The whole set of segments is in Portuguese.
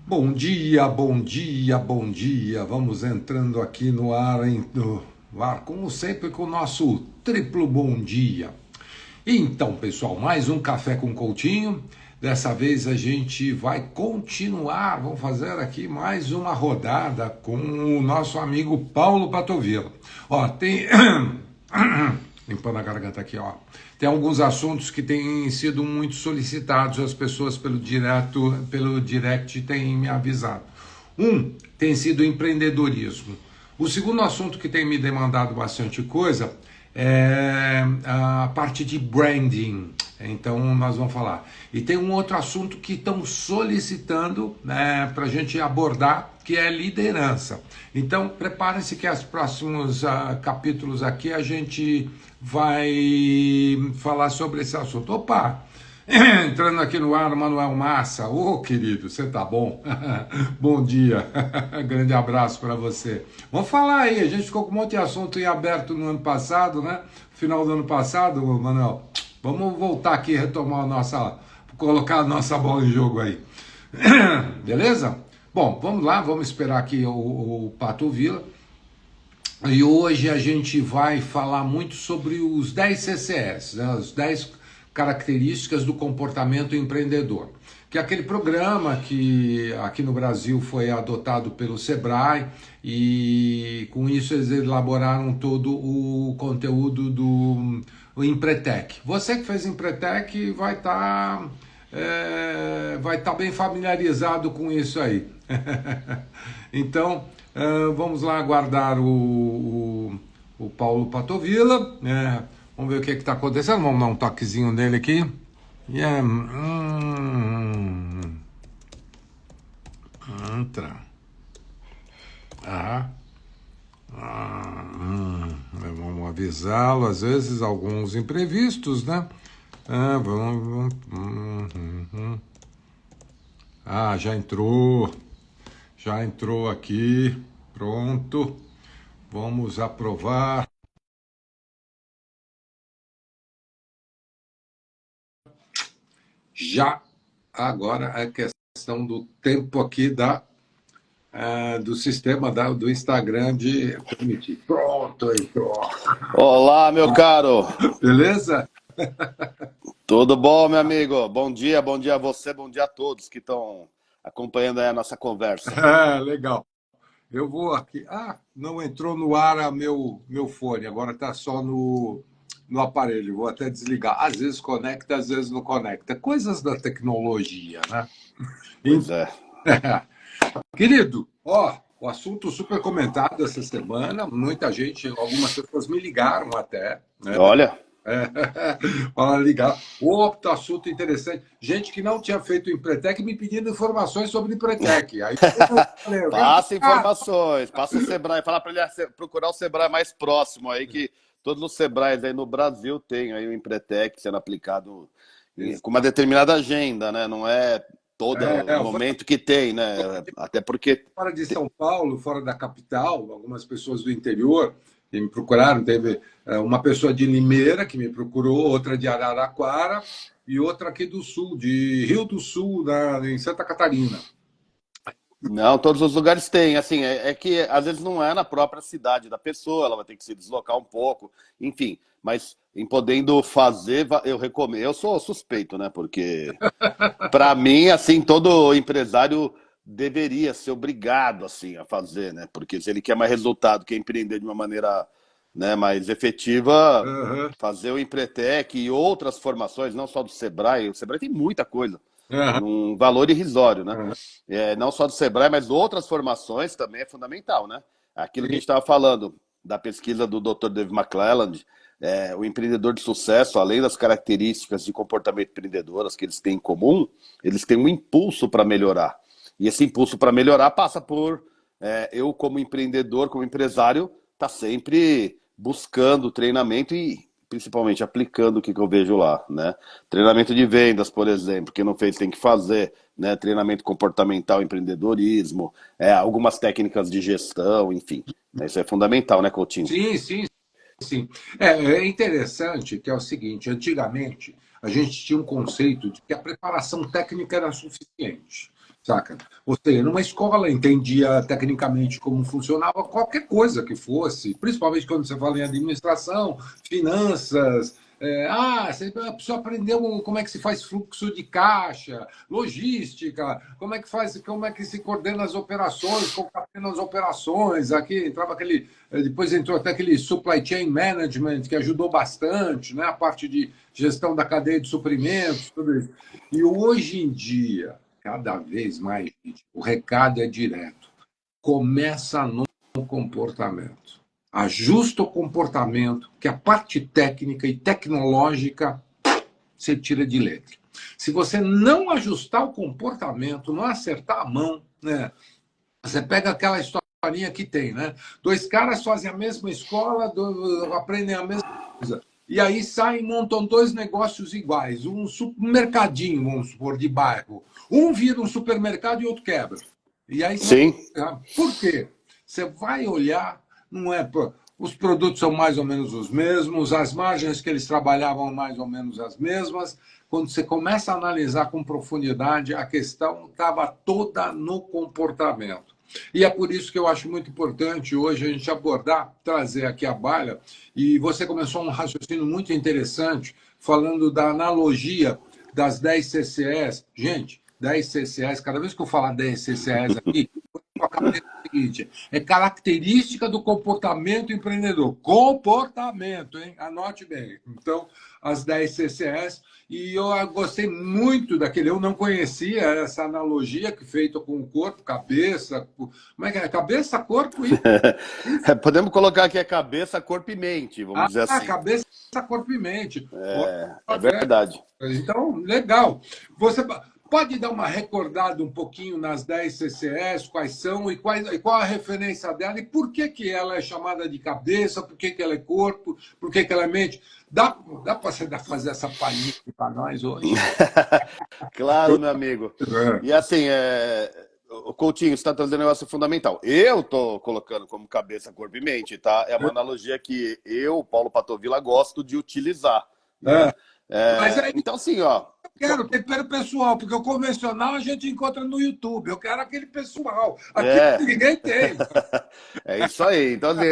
Bom dia, bom dia, bom dia. Vamos entrando aqui no ar, no ar, como sempre, com o nosso triplo bom dia. Então, pessoal, mais um café com Coutinho. Dessa vez a gente vai continuar, vamos fazer aqui mais uma rodada com o nosso amigo Paulo Patovilla. Ó, tem limpando a garganta aqui, ó. Tem alguns assuntos que têm sido muito solicitados, as pessoas pelo direct têm me avisado. Um tem sido o empreendedorismo. O segundo assunto que tem me demandado bastante coisa é a parte de branding. Então nós vamos falar. E tem um outro assunto que estão solicitando, né, para a gente abordar, que é liderança. Então preparem-se que os próximos capítulos aqui a gente vai falar sobre esse assunto. Opa! Entrando aqui no ar, Manuel Massa. Ô, querido, você tá bom? Bom dia. Grande abraço para você. Vamos falar aí, a gente ficou com um monte de assunto em aberto no ano passado, né? Final do ano passado, Manuel. Vamos voltar aqui e retomar colocar a nossa bola em jogo aí. Beleza? Bom, vamos lá, vamos esperar aqui o Pato Vila. E hoje a gente vai falar muito sobre os 10 CCS, né, as 10 características do comportamento empreendedor, que é aquele programa que aqui no Brasil foi adotado pelo Sebrae e com isso eles elaboraram todo o conteúdo do Empretec. Você que fez Empretec vai tá bem familiarizado com isso aí. Então, vamos lá aguardar o Paulo Patovilla, né? Vamos ver o que está acontecendo. Vamos dar um toquezinho nele aqui. Yeah. Entra. Vamos avisá-lo. Às vezes, alguns imprevistos, né? Já entrou. Já entrou aqui. Pronto. Vamos aprovar. Já agora a questão do tempo aqui do sistema do Instagram de permitir. Pronto, entrou. Olá, meu caro. Beleza? Tudo bom, meu amigo? Bom dia a você, bom dia a todos que estão acompanhando aí a nossa conversa. Legal. Eu vou aqui. Não entrou no ar meu fone, agora está só no aparelho. Vou até desligar. Às vezes conecta, às vezes não conecta. Coisas da tecnologia, né? Pois é. Querido, ó, o assunto super comentado essa semana. Muita gente, algumas pessoas me ligaram até, né? Olha, Para ligar. Outro assunto interessante. Gente que não tinha feito o Empretec me pedindo informações sobre o Empretec. Aí eu falei, eu quero passa informações, passa o Sebrae, fala para ele procurar o Sebrae mais próximo aí, que todos os Sebrais aí no Brasil têm aí o Empretec sendo aplicado com uma determinada agenda, né? Não é todo momento que tem, né? Até porque... fora de São Paulo, fora da capital, algumas pessoas do interior que me procuraram. Teve uma pessoa de Limeira que me procurou, outra de Araraquara e outra aqui do sul, de Rio do Sul, em Santa Catarina. Não, todos os lugares têm, assim, é que às vezes não é na própria cidade da pessoa, ela vai ter que se deslocar um pouco, enfim, mas em podendo fazer, eu recomendo, eu sou suspeito, né, porque para mim, assim, todo empresário deveria ser obrigado, assim, a fazer, né, porque se ele quer mais resultado, quer empreender de uma maneira, né, mais efetiva, Uhum, fazer o Empretec e outras formações, não só do Sebrae, o Sebrae tem muita coisa, uhum, num valor irrisório, né? uhum. Não só do Sebrae, mas outras formações também é fundamental, né? Aquilo que a Sim. gente estava falando da pesquisa do Dr. Dave McClelland, o empreendedor de sucesso, além das características de comportamento empreendedoras que eles têm em comum, eles têm um impulso para melhorar. E esse impulso para melhorar passa por eu, como empreendedor, como empresário, tá sempre buscando treinamento e principalmente aplicando o que eu vejo lá, né? Treinamento de vendas, por exemplo, quem não fez tem que fazer, né? Treinamento comportamental, empreendedorismo, algumas técnicas de gestão, enfim. Isso é fundamental, né, Coutinho? Sim, sim, sim. É interessante que é o seguinte: antigamente a gente tinha um conceito de que a preparação técnica era suficiente, saca? Ou seja, numa escola, entendia tecnicamente como funcionava qualquer coisa que fosse, principalmente quando você fala em administração, finanças. Você precisa aprender como é que se faz fluxo de caixa, logística, como é que se coordena as operações, concatena as operações. Aqui entrava depois entrou até aquele supply chain management, que ajudou bastante, né? A parte de gestão da cadeia de suprimentos, tudo isso. E hoje em dia, cada vez mais, gente, o recado é direto. Começa no comportamento. Ajusta o comportamento, que a parte técnica e tecnológica você tira de letra. Se você não ajustar o comportamento, não acertar a mão, né? Você pega aquela historinha que tem, né? Dois caras fazem a mesma escola, aprendem a mesma coisa. E aí saem e montam dois negócios iguais. Um mercadinho, vamos supor, de bairro. Um vira um supermercado e outro quebra. E aí você Sim. vai... Por quê? Você vai olhar, não é. Os produtos são mais ou menos os mesmos, as margens que eles trabalhavam mais ou menos as mesmas. Quando você começa a analisar com profundidade, a questão estava toda no comportamento. E é por isso que eu acho muito importante hoje a gente abordar, trazer aqui a baila. E você começou um raciocínio muito interessante, falando da analogia das 10 CCS. Gente, 10 CCS, cada vez que eu falar 10 CCS aqui, a cabeça é o seguinte: é característica do comportamento empreendedor. Comportamento, hein? Anote bem. Então, as 10 CCS. E eu gostei muito daquele. Eu não conhecia essa analogia que feita com o corpo, cabeça. Como é que é? Cabeça, corpo e. Podemos colocar aqui a cabeça, corpo e mente, vamos dizer assim. Cabeça, corpo e mente. É verdade. Então, legal. Você pode dar uma recordada um pouquinho nas 10 CCS, quais são e qual a referência dela e por que ela é chamada de cabeça, por que ela é corpo, por que ela é mente? Dá para você fazer essa palhinha para nós hoje? Claro, meu amigo. E assim, o Coutinho está trazendo um negócio fundamental. Eu estou colocando como cabeça, corpo e mente, tá? É uma analogia que eu, Paulo Patovilla, gosto de utilizar. Né? Mas aí, então, assim, ó. eu quero tempero pessoal, porque o convencional a gente encontra no YouTube. Eu quero aquele pessoal. Aqui ninguém tem. É isso aí. Então, assim,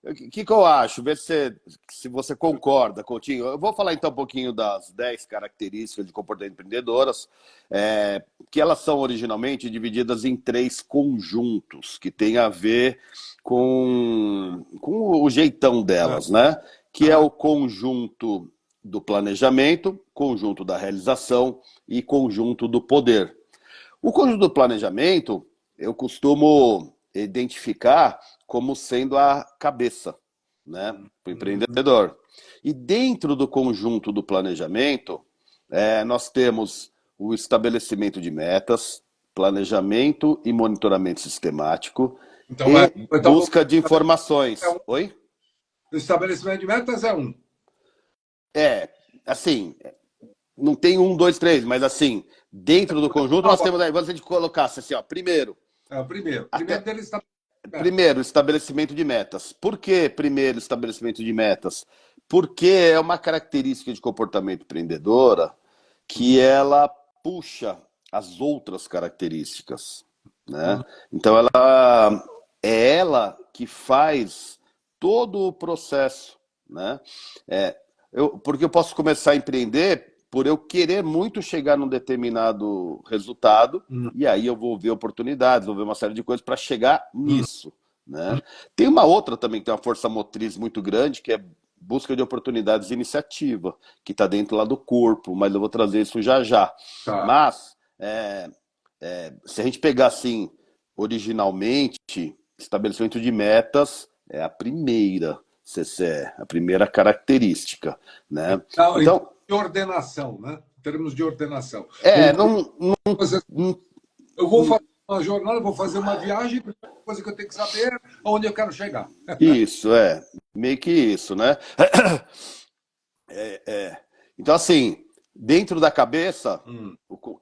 o que eu acho? Ver se você concorda, Coutinho. Eu vou falar então um pouquinho das 10 características de comportamento empreendedoras, que elas são originalmente divididas em 3 conjuntos, que tem a ver com o jeitão delas, né? Que é o conjunto do planejamento, conjunto da realização e conjunto do poder. O conjunto do planejamento, eu costumo identificar como sendo a cabeça, né, do empreendedor. E dentro do conjunto do planejamento, nós temos o estabelecimento de metas, planejamento e monitoramento sistemático e busca de informações. Oi? O estabelecimento de metas é um. Assim, não tem 1, 2, 3, mas assim, dentro do conjunto nós temos aí, vamos a gente colocasse assim, ó, primeiro. Primeiro, estabelecimento de metas. Por que primeiro estabelecimento de metas? Porque é uma característica de comportamento empreendedora que ela puxa as outras características, né? Então é ela que faz todo o processo, né? Porque eu posso começar a empreender por eu querer muito chegar num determinado resultado, e aí eu vou ver oportunidades, vou ver uma série de coisas para chegar nisso. Né? Tem uma outra também que tem uma força motriz muito grande, que é busca de oportunidades e iniciativa, que está dentro lá do corpo, mas eu vou trazer isso já já. Tá. Mas, se a gente pegar assim, originalmente, estabelecimento de metas é a primeira CCE, a primeira característica. Né? Então, de ordenação, né? Em termos de ordenação. Eu vou fazer uma jornada, vou fazer uma viagem, a primeira coisa que eu tenho que saber é onde eu quero chegar. Isso, meio que isso, né? Então, assim, dentro da cabeça,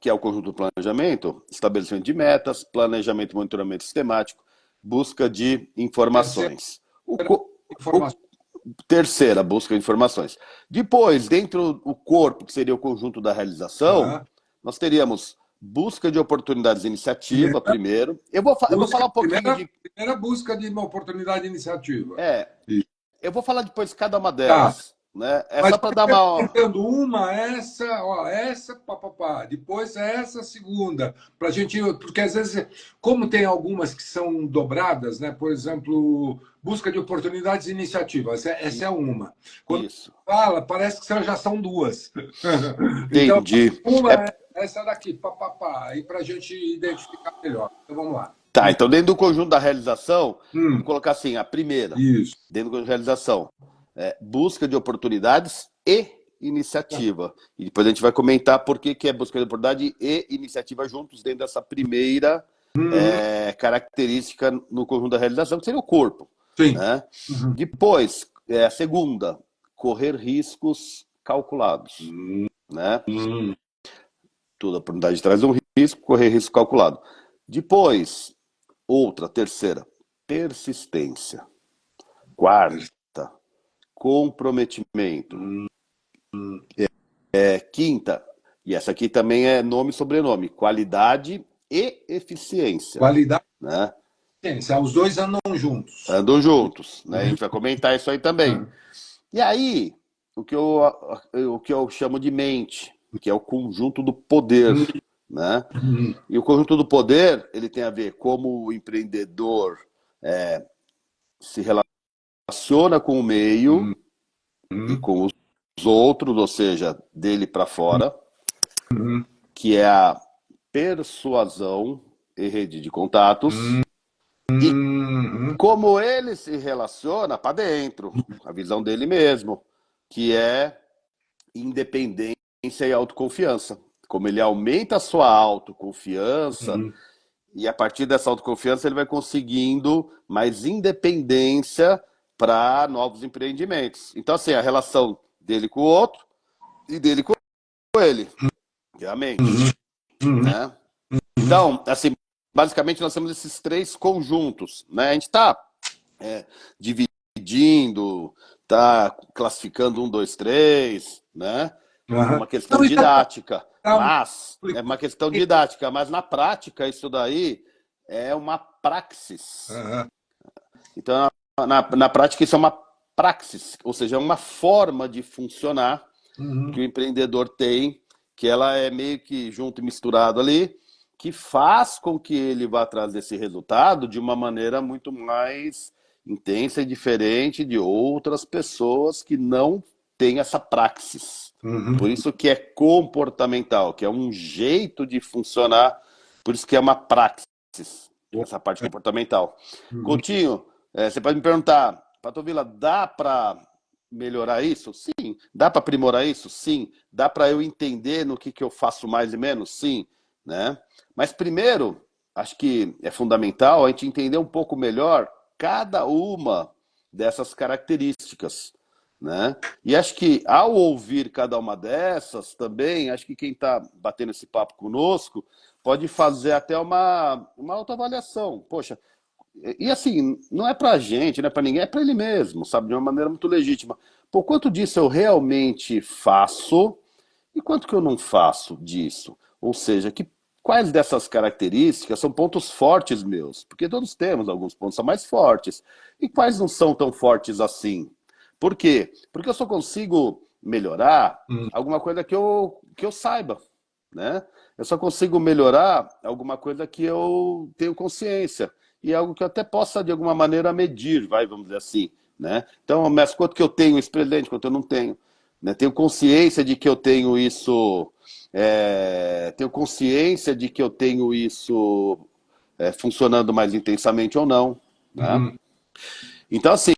que é o conjunto do planejamento, estabelecimento de metas, planejamento e monitoramento sistemático, busca de informações. Terceira, busca de informações. Depois, dentro do corpo, que seria o conjunto da realização, nós teríamos busca de oportunidades e iniciativa, primeiro. Eu vou falar um pouquinho de... Primeira busca de uma oportunidade de iniciativa. Eu vou falar depois de cada uma Tá. delas. Né? É Mas só para dar uma... tentando uma, essa, papapá, depois essa segunda, para a gente, porque às vezes, como tem algumas que são dobradas, né? Por exemplo, busca de oportunidades e iniciativas, essa é uma. Quando Isso. fala, parece que já são duas. Então, Entendi. uma é essa daqui, papapá, aí para a gente identificar melhor. Então vamos lá. Tá, então dentro do conjunto da realização, vamos Hum, colocar assim, a primeira, isso. dentro do conjunto da realização, busca de oportunidades e iniciativa. E depois a gente vai comentar por que é busca de oportunidade e iniciativa juntos dentro dessa primeira característica no conjunto da realização, que seria o corpo. Sim. Né? Depois, a segunda, correr riscos calculados. Né? Toda oportunidade traz um risco, correr risco calculado. Depois, outra, terceira, persistência. Quarta, comprometimento. Quinta, e essa aqui também é nome e sobrenome, qualidade e eficiência. Qualidade. Né? Os dois andam juntos. Andam juntos. Né? A gente vai comentar isso aí também. E aí, o que eu chamo de mente, que é o conjunto do poder. Né? E o conjunto do poder, ele tem a ver como o empreendedor se relaciona com o meio e com os outros, ou seja, dele para fora, que é a persuasão e rede de contatos, e como ele se relaciona para dentro, a visão dele mesmo, que é independência e autoconfiança. Como ele aumenta a sua autoconfiança, e a partir dessa autoconfiança ele vai conseguindo mais independência para novos empreendimentos. Então, assim, a relação dele com o outro e dele com ele, realmente. Né? Então, assim, basicamente nós temos esses três conjuntos. Né? A gente está dividindo, está classificando 1, 2, 3, né? Uma questão didática, mas é uma questão didática, mas na prática isso daí é uma praxis. Então, na prática isso é uma praxis, ou seja, é uma forma de funcionar que o empreendedor tem, que ela é meio que junto e misturado ali, que faz com que ele vá trazer esse resultado de uma maneira muito mais intensa e diferente de outras pessoas que não têm essa praxis. Por isso que é comportamental, que é um jeito de funcionar, por isso que é uma praxis, essa parte comportamental. Coutinho, você pode me perguntar, Patovila, dá para melhorar isso? Sim. Dá para aprimorar isso? Sim. Dá para eu entender no que eu faço mais e menos? Sim. Né? Mas primeiro, acho que é fundamental a gente entender um pouco melhor cada uma dessas características. Né? E acho que ao ouvir cada uma dessas também, acho que quem está batendo esse papo conosco pode fazer até uma autoavaliação. Poxa, e assim, não é pra gente, não é pra ninguém, é pra ele mesmo, sabe? De uma maneira muito legítima. Por quanto disso eu realmente faço e quanto que eu não faço disso? Ou seja, quais dessas características são pontos fortes meus? Porque todos temos alguns pontos são mais fortes. E quais não são tão fortes assim? Por quê? Porque eu só consigo melhorar alguma coisa que eu saiba, né? Eu só consigo melhorar alguma coisa que eu tenho consciência. E algo que eu até possa, de alguma maneira, medir, vamos dizer assim. Né? Então, mas quanto que eu tenho isso presente, quanto eu não tenho. Né? Tenho consciência de que eu tenho isso... tenho consciência de que eu tenho isso funcionando mais intensamente ou não. Né? Então, assim,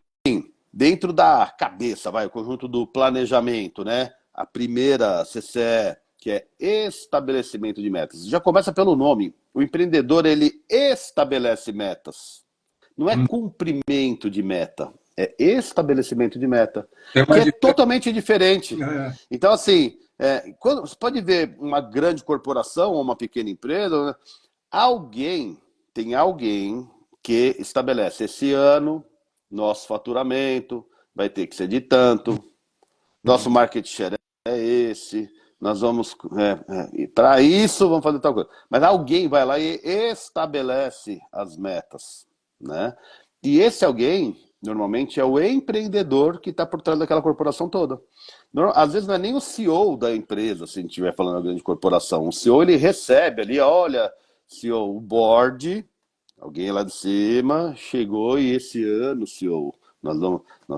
dentro da cabeça, o conjunto do planejamento, né? A primeira CCE, que é estabelecimento de metas. Já começa pelo nome. O empreendedor, ele estabelece metas. Não é cumprimento de meta, é estabelecimento de meta, que é totalmente diferente. Então, assim, quando você pode ver uma grande corporação ou uma pequena empresa, né? Tem alguém que estabelece esse ano, nosso faturamento vai ter que ser de tanto, nosso market share é esse, nós vamos, para isso, vamos fazer tal coisa. Mas alguém vai lá e estabelece as metas, né? E esse alguém, normalmente, é o empreendedor que está por trás daquela corporação toda. Às vezes não é nem o CEO da empresa, se a gente estiver falando de grande corporação. O CEO, ele recebe ali, olha, CEO, o board, alguém lá de cima chegou e esse ano, CEO, nós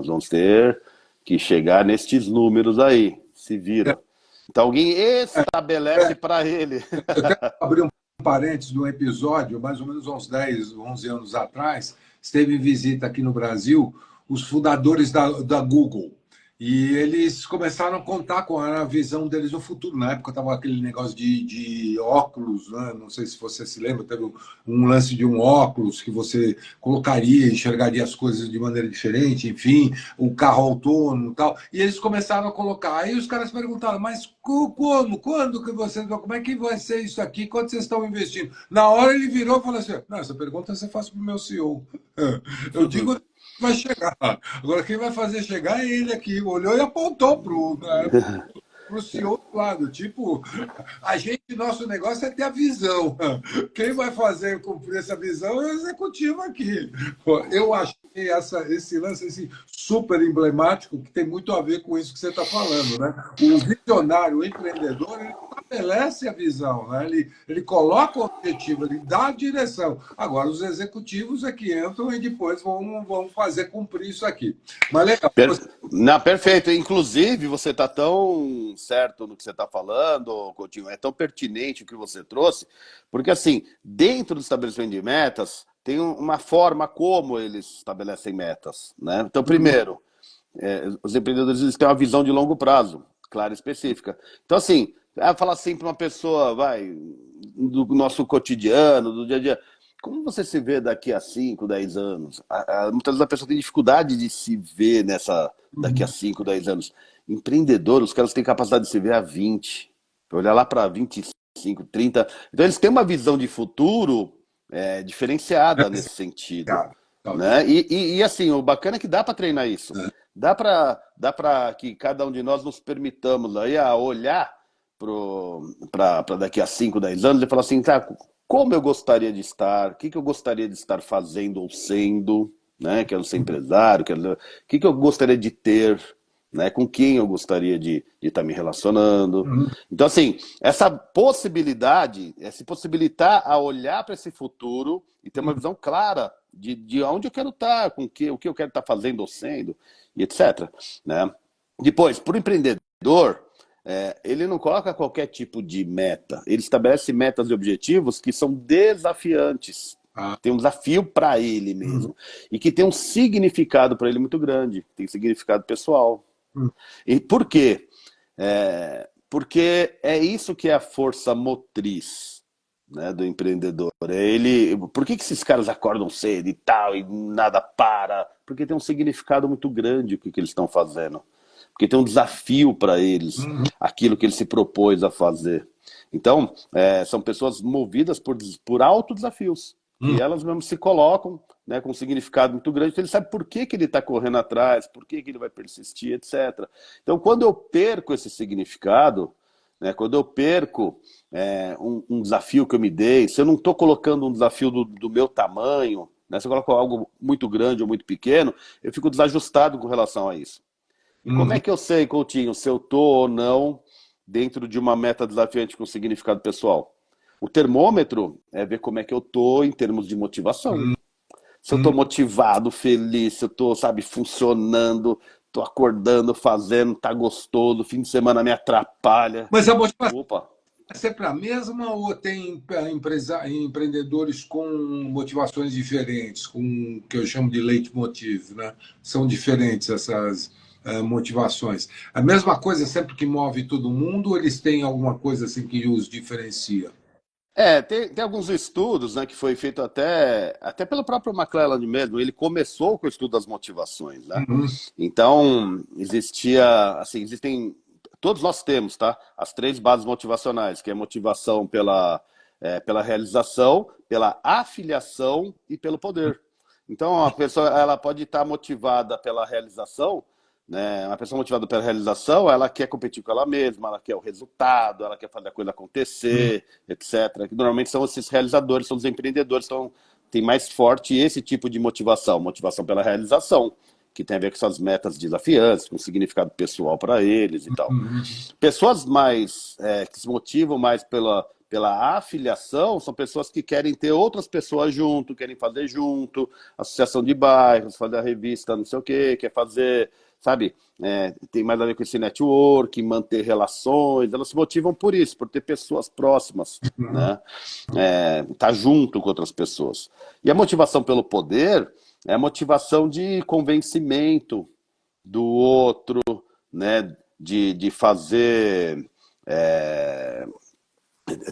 vamos ter que chegar nestes números aí. Se vira. Então alguém estabelece para ele. Eu quero abrir um parênteses de um episódio, mais ou menos uns 10, 11 anos atrás, esteve em visita aqui no Brasil os fundadores da Google. E eles começaram a contar com a visão deles no futuro. Na época estava aquele negócio de óculos, né? Não sei se você se lembra, teve um lance de um óculos que você colocaria, enxergaria as coisas de maneira diferente, enfim, o carro autônomo e tal. E eles começaram a colocar. Aí os caras perguntaram, mas como? Quando que vocês vão? Como é que vai ser isso aqui? Quanto vocês estão investindo? Na hora ele virou e falou assim: não, essa pergunta você faz para o meu CEO. Eu digo vai chegar. Agora, quem vai fazer chegar é ele aqui. Olhou e apontou para o CEO do lado. Tipo, a gente, nosso negócio é ter a visão. Quem vai fazer cumprir essa visão é o executivo aqui. Eu achei esse lance assim, super emblemático, que tem muito a ver com isso que você está falando. Né? O visionário, o empreendedor, ele estabelece a visão, né? Ele coloca o objetivo, ele dá a direção. Agora, os executivos é que entram e depois vão fazer cumprir isso aqui. Mas legal. Não, perfeito. Inclusive, você está tão certo no que você está falando, Coutinho, é tão pertinente o que você trouxe, porque assim, dentro do estabelecimento de metas, tem uma forma como eles estabelecem metas, né? Então, primeiro, os empreendedores eles têm uma visão de longo prazo, clara e específica. Então, assim, falar assim para uma pessoa, do nosso cotidiano, do dia a dia, como você se vê daqui a 5, 10 anos? Muitas vezes a pessoa tem dificuldade de se ver daqui a 5, 10 anos. Empreendedor, os caras têm capacidade de se ver a 20, olhar lá para 25, 30. Então eles têm uma visão de futuro diferenciada nesse sentido. Né? E assim, o bacana é que dá para treinar isso. Dá para que cada um de nós nos permitamos aí a olhar para daqui a 5, 10 anos e falar assim, tá, como eu gostaria de estar, o que eu gostaria de estar fazendo ou sendo, né? Quero ser empresário, o que eu gostaria de ter, né? Com quem eu gostaria de estar me relacionando. Então, assim, essa possibilidade é se possibilitar a olhar para esse futuro e ter uma visão clara de onde eu quero estar, o que eu quero estar fazendo ou sendo, e etc. Né? Depois, para o empreendedor, ele não coloca qualquer tipo de meta. Ele estabelece metas e objetivos que são desafiantes. Tem um desafio para ele mesmo. E que tem um significado para ele muito grande. Tem significado pessoal. E por quê? Porque é isso que é a força motriz, né, do empreendedor. Por que esses caras acordam cedo e tal, e nada para? Porque tem um significado muito grande o que eles estão fazendo. Porque tem um desafio para eles, aquilo que ele se propôs a fazer. Então, são pessoas movidas por autodesafios, que elas mesmas se colocam, né, com um significado muito grande, então ele sabe por que ele está correndo atrás, por que ele vai persistir, etc. Então, quando eu perco esse significado, né, quando eu perco um desafio que eu me dei, se eu não estou colocando um desafio do meu tamanho, né, se eu coloco algo muito grande ou muito pequeno, eu fico desajustado com relação a isso. E como é que eu sei, Coutinho, se eu estou ou não dentro de uma meta desafiante com significado pessoal? O termômetro é ver como é que eu estou em termos de motivação. Se eu estou motivado, feliz, se eu estou, sabe, funcionando, estou acordando, fazendo, tá gostoso, fim de semana me atrapalha. Mas a motivação Opa! é sempre a mesma ou tem empreendedores com motivações diferentes, com o que eu chamo de leitmotiv, né? São diferentes essas motivações. A mesma coisa sempre que move todo mundo, ou eles têm alguma coisa assim que os diferencia? Tem alguns estudos, né, que foi feito até pelo próprio McClelland mesmo. Ele começou com o estudo das motivações, né? Então, todos nós temos, tá? As 3 bases motivacionais, que é motivação pela realização, pela afiliação e pelo poder. Então, a pessoa ela pode estar motivada pela realização, né? Uma pessoa motivada pela realização, ela quer competir com ela mesma, ela quer o resultado, ela quer fazer a coisa acontecer, etc. Que normalmente são esses realizadores, são os empreendedores, então tem mais forte esse tipo de motivação, motivação pela realização, que tem a ver com essas metas desafiantes, com significado pessoal para eles e tal. Uhum. Pessoas mais que se motivam mais pela afiliação são pessoas que querem ter outras pessoas junto, querem fazer junto, associação de bairros, fazer a revista não sei o quê, quer fazer, sabe, tem mais a ver com esse network, manter relações, elas se motivam por isso, por ter pessoas próximas, Uhum. né? Tá junto com outras pessoas. E a motivação pelo poder é a motivação de convencimento do outro, né? De fazer. é,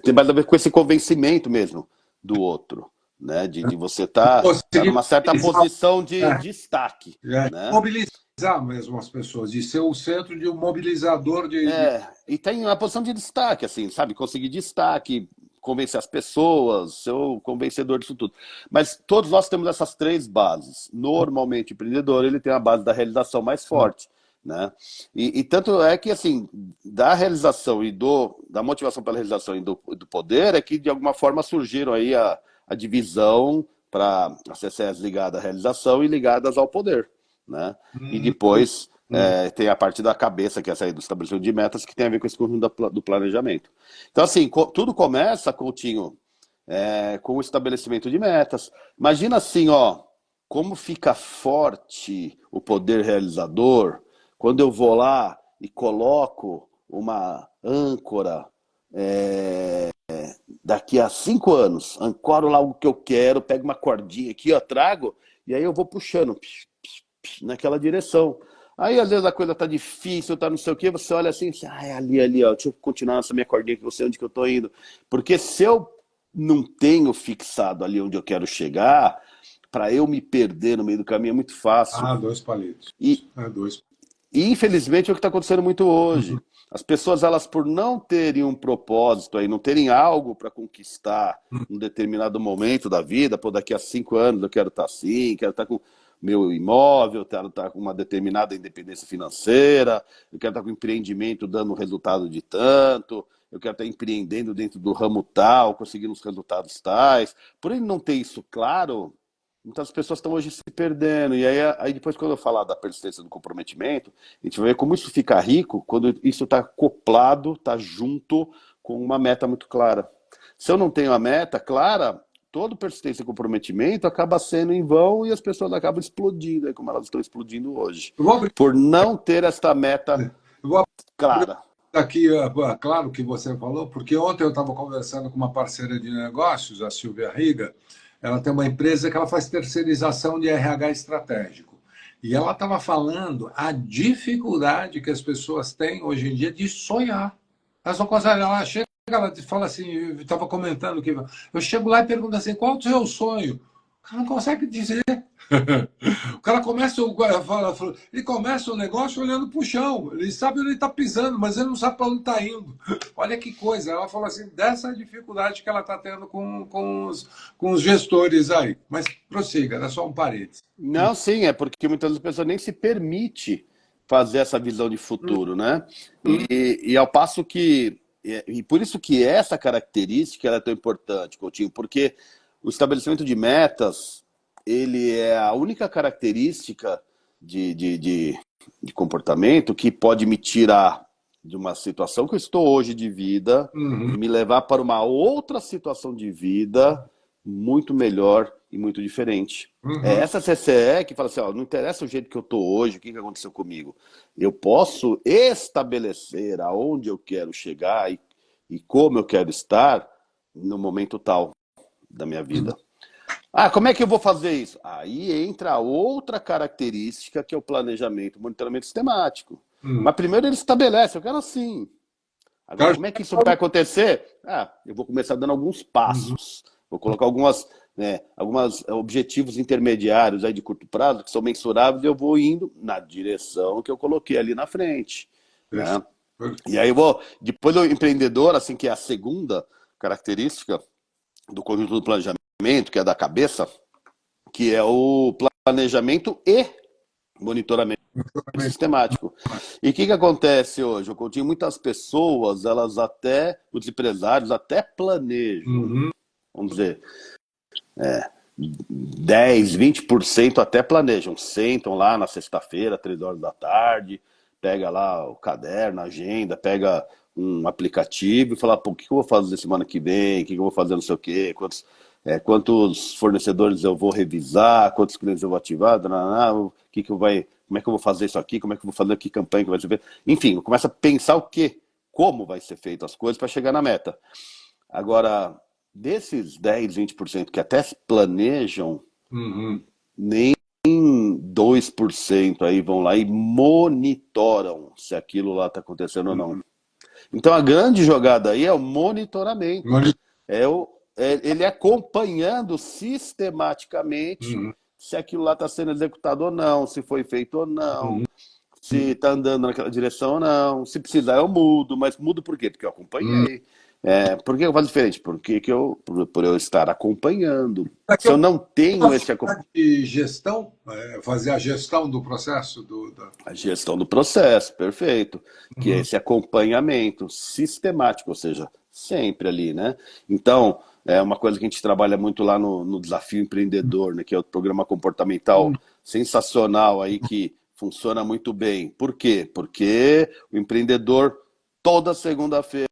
Tem mais a ver com esse convencimento mesmo do outro, né? De você estar tá Conseguir numa certa mobilizar, posição de é, destaque, né? mobilizar mesmo as pessoas, de ser o centro de um mobilizador E tem uma posição de destaque, assim, sabe? Conseguir destaque, convencer as pessoas, ser o convencedor disso tudo. Mas todos nós temos essas três bases. Normalmente, o empreendedor ele tem a base da realização mais forte, né? E tanto é que, assim, da realização e da motivação pela realização e do poder é que, de alguma forma, surgiram aí a divisão para as CCS ligadas à realização e ligadas ao poder, né? E Hum, depois hum. tem a parte da cabeça, que é essa aí do estabelecimento de metas, que tem a ver com esse conjunto do planejamento. Então, assim, tudo começa, Coutinho, com o estabelecimento de metas. Imagina assim, ó, como fica forte o poder realizador quando eu vou lá e coloco uma âncora daqui a 5 anos, ancoro lá o que eu quero, pego uma cordinha aqui, ó, trago, e aí eu vou puxando naquela direção. Aí, às vezes, a coisa tá difícil, tá não sei o quê, você olha assim, é ali, ó, deixa eu continuar nessa minha cordinha que eu sei onde que eu tô indo. Porque se eu não tenho fixado ali onde eu quero chegar, para eu me perder no meio do caminho é muito fácil. Ah, dois palitos. E, Dois. e infelizmente, é o que está acontecendo muito hoje. Uhum. As pessoas, elas por não terem um propósito aí, não terem algo para conquistar em um determinado momento da vida, pô, daqui a 5 anos eu quero estar assim, quero estar com meu imóvel, quero estar com uma determinada independência financeira, eu quero estar com um empreendimento dando resultado de tanto, eu quero estar empreendendo dentro do ramo tal, conseguindo os resultados tais. Por ele não ter isso claro, muitas pessoas estão hoje se perdendo. E aí depois, quando eu falar da persistência do comprometimento, a gente vai ver como isso fica rico quando isso está acoplado, está junto com uma meta muito clara. Se eu não tenho a meta clara, toda persistência e comprometimento acaba sendo em vão e as pessoas acabam explodindo, como elas estão explodindo hoje. Eu vou abrir, Por não ter esta meta eu vou abrir clara. aqui, claro que você falou, porque ontem eu estava conversando com uma parceira de negócios, a Silvia Riga. Ela tem uma empresa que ela faz terceirização de RH estratégico. E ela estava falando a dificuldade que as pessoas têm hoje em dia de sonhar. Elas não conseguem, ela chega, ela fala assim, eu estava comentando que eu chego lá e pergunto assim, qual é o seu sonho? O cara não consegue dizer. O cara começa, ele começa o negócio olhando para o chão. Ele sabe onde ele está pisando, mas ele não sabe para onde está indo. Olha que coisa. Ela falou assim, dessa dificuldade que ela está tendo com os gestores aí. Mas prossiga, era só um parênteses. Não, sim, é porque muitas vezes a pessoa nem se permite fazer essa visão de futuro, né? E ao passo que. E por isso que essa característica ela é tão importante, Coutinho, porque o estabelecimento de metas, ele é a única característica de comportamento que pode me tirar de uma situação que eu estou hoje de vida Uhum. e me levar para uma outra situação de vida muito melhor e muito diferente. É Uhum. essa CCE que fala assim, ó, não interessa o jeito que eu estou hoje, o que aconteceu comigo. Eu posso estabelecer aonde eu quero chegar e como eu quero estar no momento tal da minha vida. Ah, como é que eu vou fazer isso? Aí entra outra característica que é o planejamento, monitoramento sistemático. Uhum. Mas primeiro ele estabelece, eu quero assim. Agora, Cara, como é que isso vai acontecer? Eu vou começar dando alguns uhum. passos. Vou colocar alguns objetivos intermediários aí de curto prazo que são mensuráveis e eu vou indo na direção que eu coloquei ali na frente, né? E aí eu vou, depois do empreendedor, assim, que é a segunda característica do conjunto do planejamento, que é da cabeça, que é o planejamento e monitoramento. sistemático. E o que acontece hoje? Eu tenho muitas pessoas, elas até, os empresários até planejam, Uhum. vamos dizer, 10, 20% até planejam. Sentam lá na sexta-feira, 3 horas da tarde, pega lá o caderno, a agenda, pega um aplicativo e fala, pô, o que eu vou fazer semana que vem, o que eu vou fazer não sei o quê, quantos fornecedores eu vou revisar, quantos clientes eu vou ativar, como é que eu vou fazer isso aqui, como é que eu vou fazer, que campanha que vai ser feita. Enfim, começa a pensar o quê, como vai ser feito as coisas para chegar na meta. Agora, desses 10, 20% que até se planejam, Uhum. nem 2% aí vão lá e monitoram se aquilo lá está acontecendo ou não. Uhum. Então a grande jogada aí é o monitoramento. Ele acompanhando sistematicamente Uhum. se aquilo lá está sendo executado ou não, se foi feito ou não, Uhum. se está andando naquela direção ou não. Se precisar, eu mudo, mas mudo por quê? Porque eu Uhum. acompanhei. Por que eu faço diferente? Por eu estar acompanhando. Daqui Se eu eu não tenho posso esse falar de gestão, fazer a gestão do processo a gestão do processo, perfeito. Que é Uhum. esse acompanhamento sistemático, ou seja, sempre ali, né? Então, é uma coisa que a gente trabalha muito lá no Desafio Empreendedor, né? Que é o programa comportamental Uhum. sensacional aí que funciona muito bem. Por quê? Porque o empreendedor, toda segunda-feira,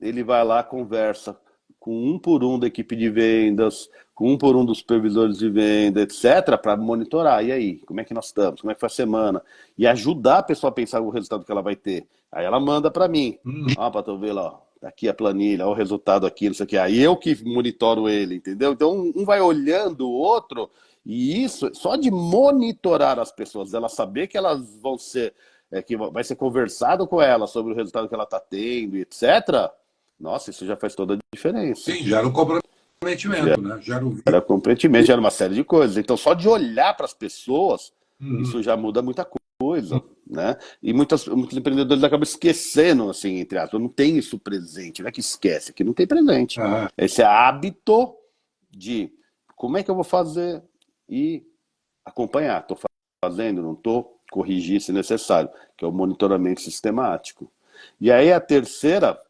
ele vai lá, conversa com um por um da equipe de vendas, com um por um dos supervisores de venda, etc., para monitorar. E aí, como é que nós estamos? Como é que foi a semana? E ajudar a pessoa a pensar o resultado que ela vai ter. Aí ela manda para mim. Uhum. Ó, para tu ver lá, ó, tá aqui a planilha, ó, o resultado aqui, não sei o que. Aí eu que monitoro ele, entendeu? Então um vai olhando o outro, e isso, só de monitorar as pessoas, ela saber que elas vão ser, que vai ser conversado com ela sobre o resultado que ela está tendo, etc. Nossa, isso já faz toda a diferença. Sim, gera um comprometimento, né? Gera um Era compreendimento, era uma série de coisas. Então, só de olhar para as pessoas, Uhum. isso já muda muita coisa, né? E muitos empreendedores acabam esquecendo, assim, entre aspas, não tem isso presente, não é que esquece, é que não tem presente. Aham. Esse hábito de como é que eu vou fazer e acompanhar. Estou fazendo, não estou? Corrigir se necessário, que é o monitoramento sistemático. E aí a terceira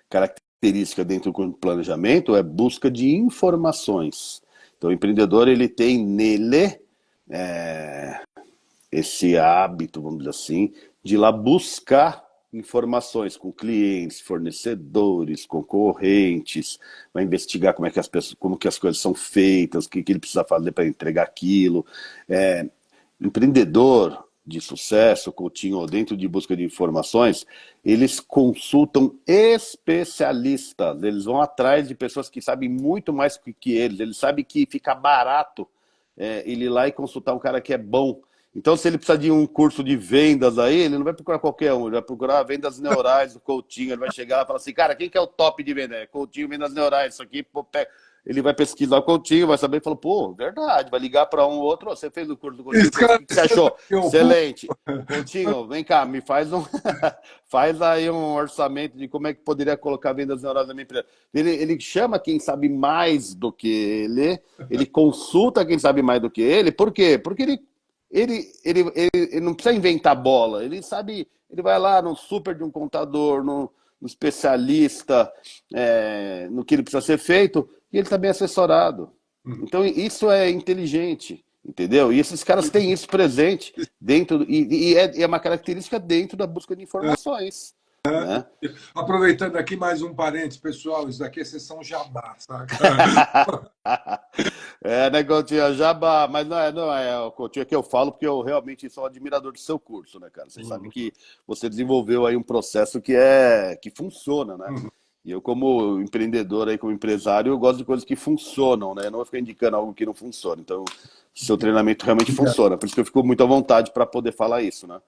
característica dentro do planejamento é busca de informações. Então, o empreendedor ele tem nele esse hábito, vamos dizer assim, de ir lá buscar informações com clientes, fornecedores, concorrentes, vai investigar como é que como que as coisas são feitas, o que ele precisa fazer para entregar aquilo. É, empreendedor de sucesso, Coutinho, dentro de busca de informações, eles consultam especialistas, eles vão atrás de pessoas que sabem muito mais que eles sabem que fica barato ele ir lá e consultar um cara que é bom. Então, se ele precisa de um curso de vendas aí, ele não vai procurar qualquer um, ele vai procurar vendas neurais do Coutinho, ele vai chegar lá e falar assim, cara, quem que é o top de venda? É Coutinho, vendas neurais, isso aqui, pô, ele vai pesquisar o Coutinho, vai saber e fala, pô, verdade, vai ligar para um ou outro, você fez o curso do Coutinho, pô, o que você Esclarecendo achou? aqui um pouco. Excelente. Coutinho, vem cá, me faz faz aí um orçamento de como é que poderia colocar vendas neurais na minha empresa. Ele chama quem sabe mais do que ele consulta quem sabe mais do que ele, por quê? Porque ele não precisa inventar bola, ele sabe, ele vai lá no super de um contador, no especialista, no que ele precisa ser feito, e ele está bem assessorado. Uhum. Então isso é inteligente, entendeu? E esses caras têm isso presente dentro, e é uma característica dentro da busca de informações, né? Aproveitando aqui mais um parênteses, pessoal, isso daqui é sessão jabá, saca? Né, Coutinho, jabá, mas não é o Coutinho que eu falo, porque eu realmente sou um admirador do seu curso, né, cara? Você sabe Uhum. que você desenvolveu aí um processo que funciona, né? Uhum. E eu, como empreendedor aí, como empresário, eu gosto de coisas que funcionam, né? Eu não vou ficar indicando algo que não funciona. Então, seu treinamento realmente funciona. Por isso que eu fico muito à vontade para poder falar isso, né?